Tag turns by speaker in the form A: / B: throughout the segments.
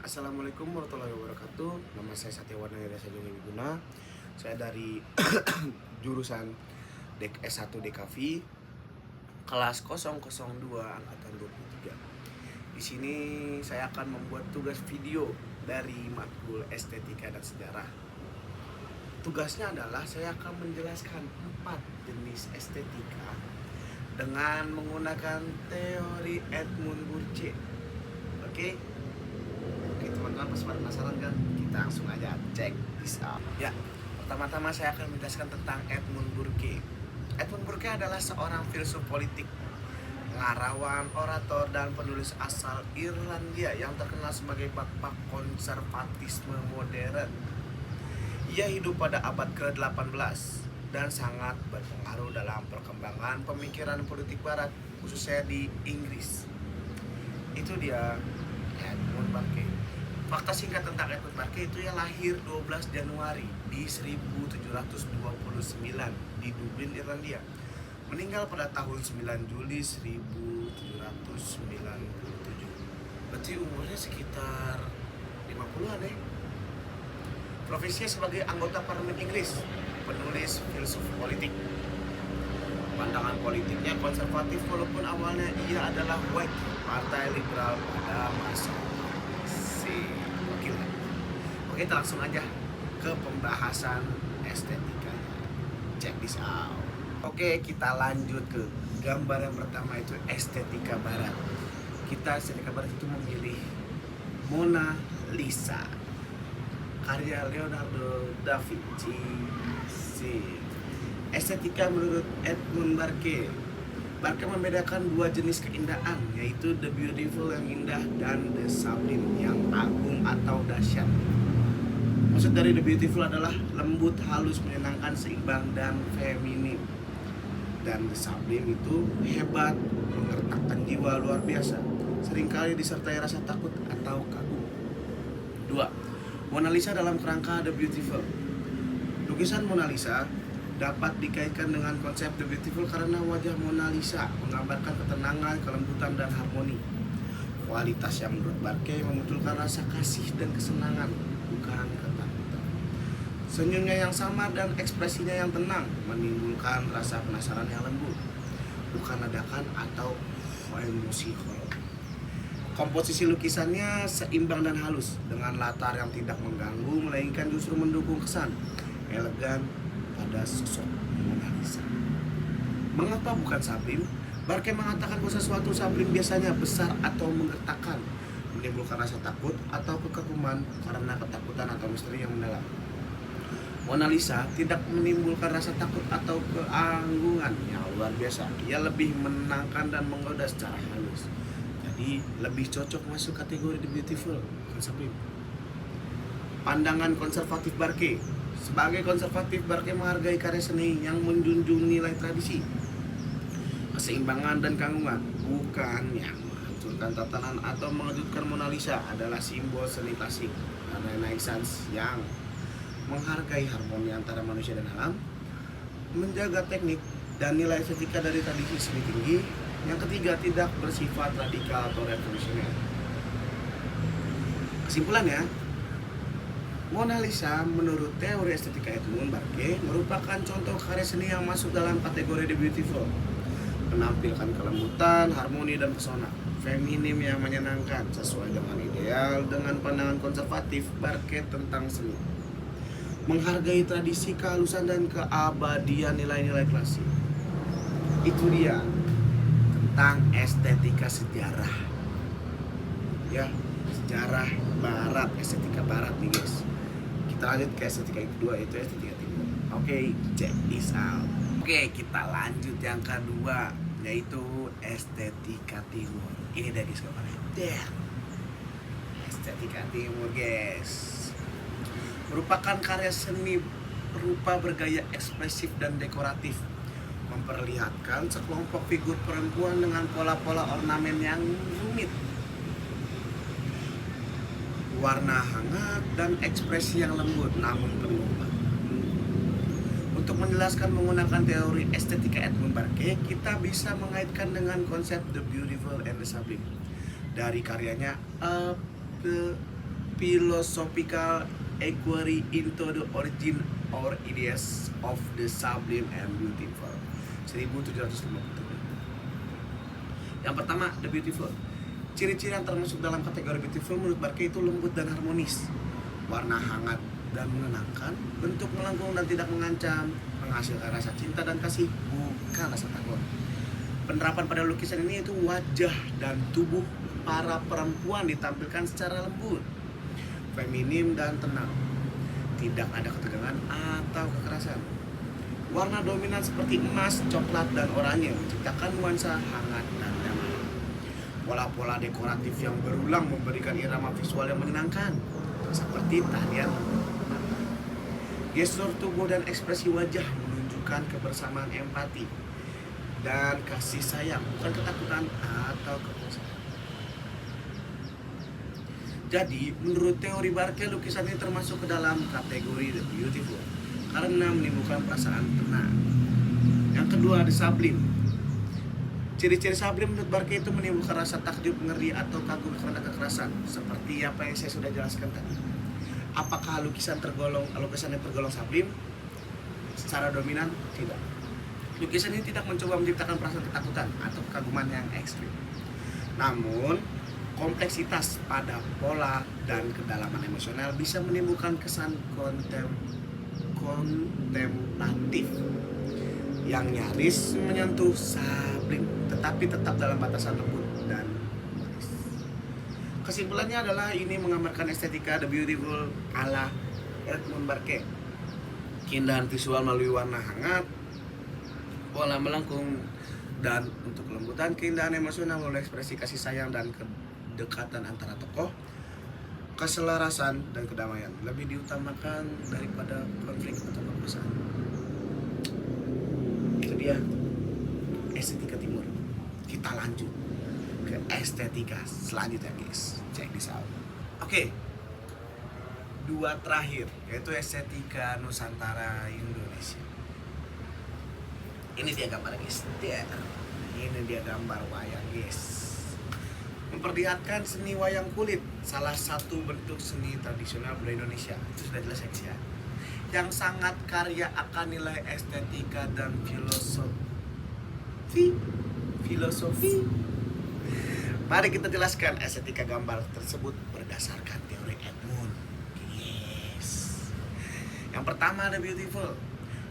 A: Assalamualaikum warahmatullahi wabarakatuh. Nama saya Satyawan Desa Joni Wiguna. Saya dari jurusan S1 DKV kelas 002 angkatan 23. Di sini saya akan membuat tugas video dari matkul estetika dan sejarah. Tugasnya adalah saya akan menjelaskan 4 jenis estetika dengan menggunakan teori Edmund Burke. Oke, teman-teman pasti penasaran kan? Kita langsung aja cek this out. Ya, pertama-tama saya akan menjelaskan tentang Edmund Burke. Edmund Burke adalah seorang filsuf politik, ngarawan, orator, dan penulis asal Irlandia yang terkenal sebagai bapak konservatisme modern. Ia hidup pada abad ke-18 dan sangat berpengaruh dalam perkembangan pemikiran politik barat, khususnya di Inggris. Itu dia Edmund Burke. Fakta singkat tentang Edmund Burke itu ia lahir 12 Januari di 1729 di Dublin, Irlandia. Meninggal pada tahun 9 Juli 1797. Berarti umurnya sekitar 50-an ya. Profesinya sebagai anggota parlemen Inggris, penulis filsuf politik. Pandangan politiknya konservatif walaupun awalnya ia adalah Whig, partai liberal pada masa Oke, kita langsung aja ke pembahasan estetikanya. Check this out. Oke, kita lanjut ke gambar yang pertama, itu estetika barat. Kita estetika barat itu memilih Mona Lisa, karya Leonardo da Vinci. Estetika menurut Edmund Burke membedakan dua jenis keindahan, yaitu the beautiful yang indah dan the sublime yang agung atau dahsyat. Maksud dari the beautiful adalah lembut, halus, menyenangkan, seimbang, dan feminim. Dan the sublime itu hebat, menggertakkan jiwa, luar biasa, seringkali disertai rasa takut atau kagum. 2. Mona Lisa dalam kerangka the beautiful. Lukisan Mona Lisa dapat dikaitkan dengan konsep the beautiful karena wajah Mona Lisa menggambarkan ketenangan, kelembutan, dan harmoni. Kualitas yang menurut Burke memunculkan rasa kasih dan kesenangan, bukan ketakutan. Senyumnya yang samar dan ekspresinya yang tenang menimbulkan rasa penasaran yang lembut, bukan ledakan atau emosi horor. Komposisi lukisannya seimbang dan halus dengan latar yang tidak mengganggu melainkan justru mendukung kesan elegan pada sosok Mona Lisa. Mengapa bukan sublim? Burke mengatakan bahwa sesuatu sublim biasanya besar atau menggertakkan, menimbulkan rasa takut atau kekaguman karena ketakutan atau misteri yang mendalam. Mona Lisa tidak menimbulkan rasa takut atau keanggungan yang luar biasa. Ia lebih menenangkan dan menggoda secara halus. Jadi lebih cocok masuk kategori the beautiful, bukan sublim. Pandangan konservatif Burke. Sebagai konservatif, Burke menghargai karya seni yang menjunjung nilai tradisi, keseimbangan, dan keagungan, bukan yang menghancurkan tatanan atau mengejutkan. Mona Lisa adalah simbol seni klasik dan Renaissance yang menghargai harmoni antara manusia dan alam, menjaga teknik dan nilai estetika dari tradisi seni tinggi. Yang ketiga, tidak bersifat radikal atau revolusioner. Kesimpulannya, Mona Lisa menurut teori estetika Edmund Burke merupakan contoh karya seni yang masuk dalam kategori the beautiful, menampilkan kelembutan, harmoni, dan pesona, feminim yang menyenangkan sesuai dengan ideal dengan pandangan konservatif Burke tentang seni, menghargai tradisi, kehalusan, dan keabadian nilai-nilai klasik. Itu dia tentang estetika sejarah. Ya, sejarah barat, estetika barat nih guys. Kita lanjut ke estetika yang kedua, yaitu estetika timur. Oke, check this out. Oke, kita lanjut yang kedua, yaitu estetika timur. Ini dia guys gambarnya. Estetika timur guys merupakan karya seni berupa bergaya ekspresif dan dekoratif, memperlihatkan sekelompok figur perempuan dengan pola-pola ornamen yang rumit, warna hangat, dan ekspresi yang lembut namun penuh makna. Untuk menjelaskan menggunakan teori estetika Edmund Burke, kita bisa mengaitkan dengan konsep the beautiful and the sublime dari karyanya A the philosophical inquiry into the origin or ideas of the sublime and beautiful. 1757. Yang pertama, the beautiful. Ciri-ciri yang termasuk dalam kategori beautiful menurut Barke itu lembut dan harmonis, warna hangat dan menenangkan, bentuk melengkung dan tidak mengancam, menghasilkan rasa cinta dan kasih, bukan rasa takut. Penerapan pada lukisan ini itu wajah dan tubuh para perempuan ditampilkan secara lembut, feminim dan tenang. Tidak ada ketegangan atau kekerasan. Warna dominan seperti emas, coklat, dan oranye menciptakan nuansa hangat dan damai. Pola-pola dekoratif yang berulang memberikan irama visual yang menyenangkan, seperti tarian. Gestur tubuh dan ekspresi wajah menunjukkan kebersamaan, empati, dan kasih sayang, bukan ketakutan atau kekosongan. Jadi, menurut teori Barke, lukisan ini termasuk ke dalam kategori the beautiful karena menimbulkan perasaan tenang. Yang kedua, the sublime. Ciri-ciri sublime menurut Barke itu menimbulkan rasa takjub, ngeri, atau kagum karena kekerasan, seperti apa yang saya sudah jelaskan tadi. Apakah lukisan yang tergolong sublime? Secara dominan, tidak. Lukisan ini tidak mencoba menciptakan perasaan ketakutan atau kekaguman yang ekstrim. Namun, kompleksitas pada pola dan kedalaman emosional bisa menimbulkan kesan kontemplatif yang nyaris menyentuh sublime, tetapi tetap dalam batasan lembut dan manis. Kesimpulannya adalah ini menggambarkan estetika the beautiful ala Edmund Barke. Keindahan visual melalui warna hangat, pola melengkung, dan untuk kelembutan, keindahan emosional melalui ekspresi kasih sayang dan kedekatan antara tokoh, keselarasan dan kedamaian lebih diutamakan daripada konflik atau perkosaan. Itu dia estetika timur. Kita lanjut ke estetika selanjutnya, guys. Check this out. Oke. Dua terakhir, yaitu estetika Nusantara Indonesia. Ini dia gambar, guys. Ini dia gambar wayang, guys. Memperlihatkan seni wayang kulit, salah satu bentuk seni tradisional budaya Indonesia. Itu sudah jelas ya, yang sangat karya akan nilai estetika dan filosofi. Mari kita jelaskan estetika gambar tersebut berdasarkan teori Edmund. Yes. Yang pertama ada beautiful.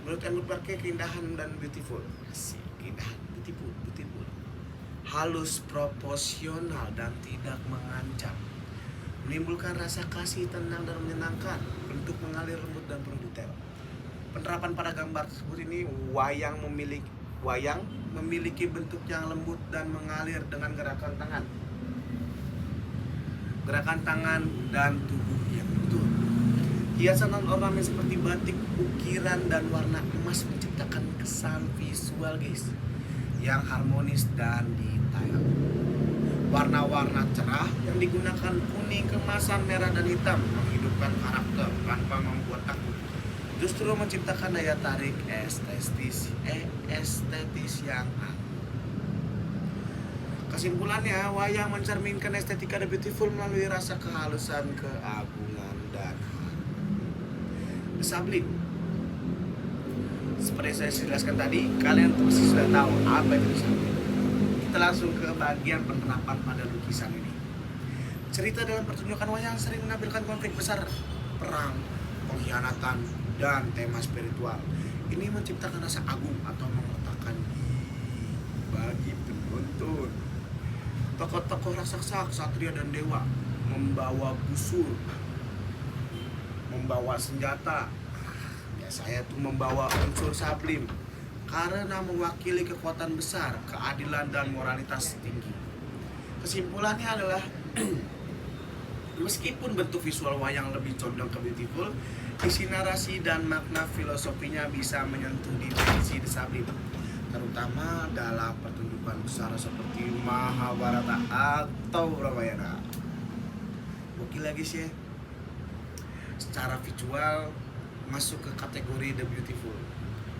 A: Menurut Edmund Barke, keindahan dan beautiful. Keindahan, beautiful. Halus, proporsional, dan tidak mengancam. Menimbulkan rasa kasih, tenang, dan menyenangkan. Bentuk mengalir lembut dan penuh detail. Penerapan pada gambar tersebut ini, wayang memiliki bentuk yang lembut dan mengalir dengan gerakan tangan dan tubuh yang betul. Hiasan dan ornamen seperti batik, ukiran, dan warna emas menciptakan kesan visual, guys, yang harmonis dan detail. Warna-warna cerah yang digunakan kuning, kemasan, merah, dan hitam menghidupkan karakter tanpa membuat takut. Justru menciptakan daya tarik estetis yang agung. Kesimpulannya, wayang mencerminkan estetika the beautiful melalui rasa kehalusan, keagungan, dan the sublime. Seperti saya jelaskan tadi, kalian pasti sudah tahu apa itu sublime. Kita langsung ke bagian penerapan pada lukisan ini. Cerita dalam pertunjukan wayang sering menampilkan konflik besar, perang, pengkhianatan, dan tema spiritual. Ini menciptakan rasa agung atau mengletakkan bagi penonton. Tokoh-tokoh raksasa, ksatria, dan dewa membawa busur, membawa senjata. Saya tuh membawa unsur sublime karena mewakili kekuatan besar, keadilan, dan moralitas tinggi. Kesimpulannya adalah meskipun bentuk visual wayang lebih condong ke beautiful, isi narasi dan makna filosofinya bisa menyentuh dimensi the sublime, terutama dalam pertunjukan besar seperti Mahabharata atau Ramayana. Oke lagi sih, secara visual masuk ke kategori the beautiful,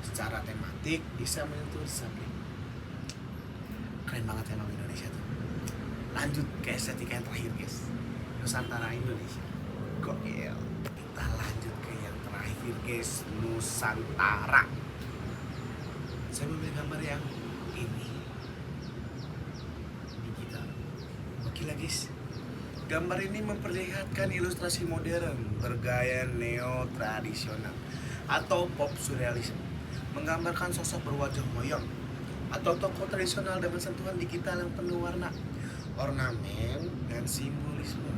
A: secara tematik bisa menyentuh sublime. Keren banget emang Indonesia tuh. Lanjut ke estetika yang terakhir, guys. Nusantara Indonesia. Gokil. Kita lanjut ke yang terakhir guys, Nusantara. Saya memilih gambar yang ini, digital. Oke lah guys. Gambar ini memperlihatkan ilustrasi modern bergaya neo-tradisional atau pop surrealism, menggambarkan sosok berwajah moyong atau tokoh tradisional dengan sentuhan digital yang penuh warna, ornamen, dan simbolisme.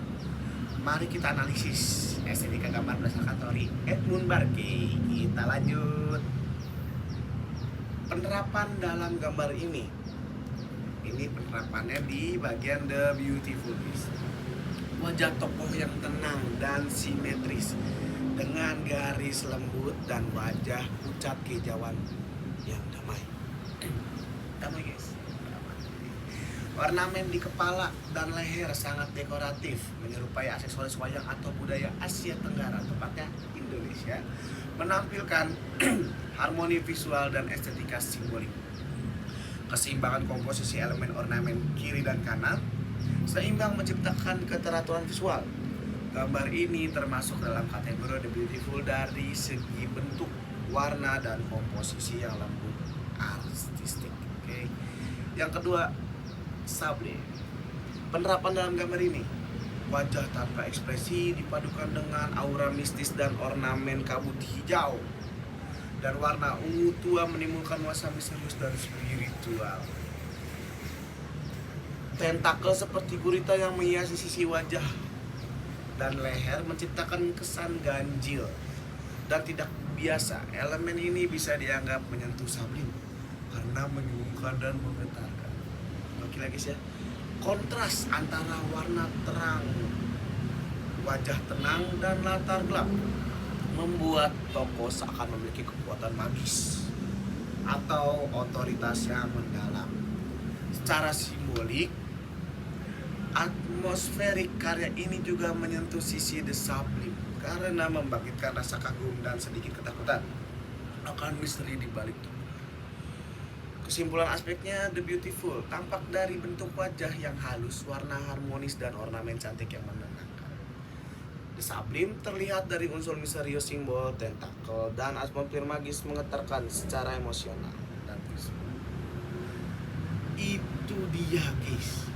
A: Mari kita analisis estetika gambar berdasarkan teori Edmund Burke. Kita lanjut. Penerapan dalam gambar ini penerapannya di bagian The Beautiful Beast. Wajah tokoh yang tenang dan simetris dengan garis lembut dan wajah pucat kehijauan yang damai. Damai guys. Ornamen di kepala dan leher sangat dekoratif, menyerupai aksesoris wayang atau budaya Asia Tenggara, tepatnya Indonesia, menampilkan harmoni visual dan estetika simbolik. Keseimbangan komposisi elemen ornamen kiri dan kanan seimbang menciptakan keteraturan visual. Gambar ini termasuk dalam kategori The Beautiful dari segi bentuk, warna, dan komposisi yang lembut artistik. Oke. Yang kedua, sublime. Penerapan dalam gambar ini, wajah tanpa ekspresi dipadukan dengan aura mistis dan ornamen kabut hijau dan warna ungu tua menimbulkan nuansa misterius dan spiritual. Tentakel seperti gurita yang menghiasi sisi wajah dan leher menciptakan kesan ganjil dan tidak biasa. Elemen ini bisa dianggap menyentuh sublim karena menyembuhkan dan menggetarkan. Oke lagi ya. Kontras antara warna terang, wajah tenang, dan latar gelap membuat tokoh seakan memiliki kekuatan magis atau otoritas yang mendalam. Secara simbolik, atmosferik karya ini juga menyentuh sisi the sublime karena membangkitkan rasa kagum dan sedikit ketakutan akan misteri di balik itu. Kesimpulan aspeknya, The Beautiful tampak dari bentuk wajah yang halus, warna harmonis, dan ornamen cantik yang menenangkan. The Sublime terlihat dari unsur misterius, simbol, tentakel, dan atmosfer magis menggetarkan secara emosional dan visual. Itu dia guys,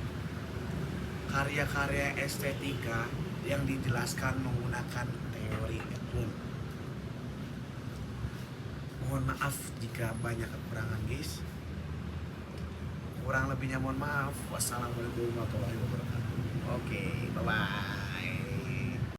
A: karya-karya estetika yang dijelaskan menggunakan teori Edmund. Mohon maaf jika banyak kekurangan guys. Kurang lebihnya mohon maaf. Wassalamualaikum warahmatullahi wabarakatuh. Oke, bye-bye.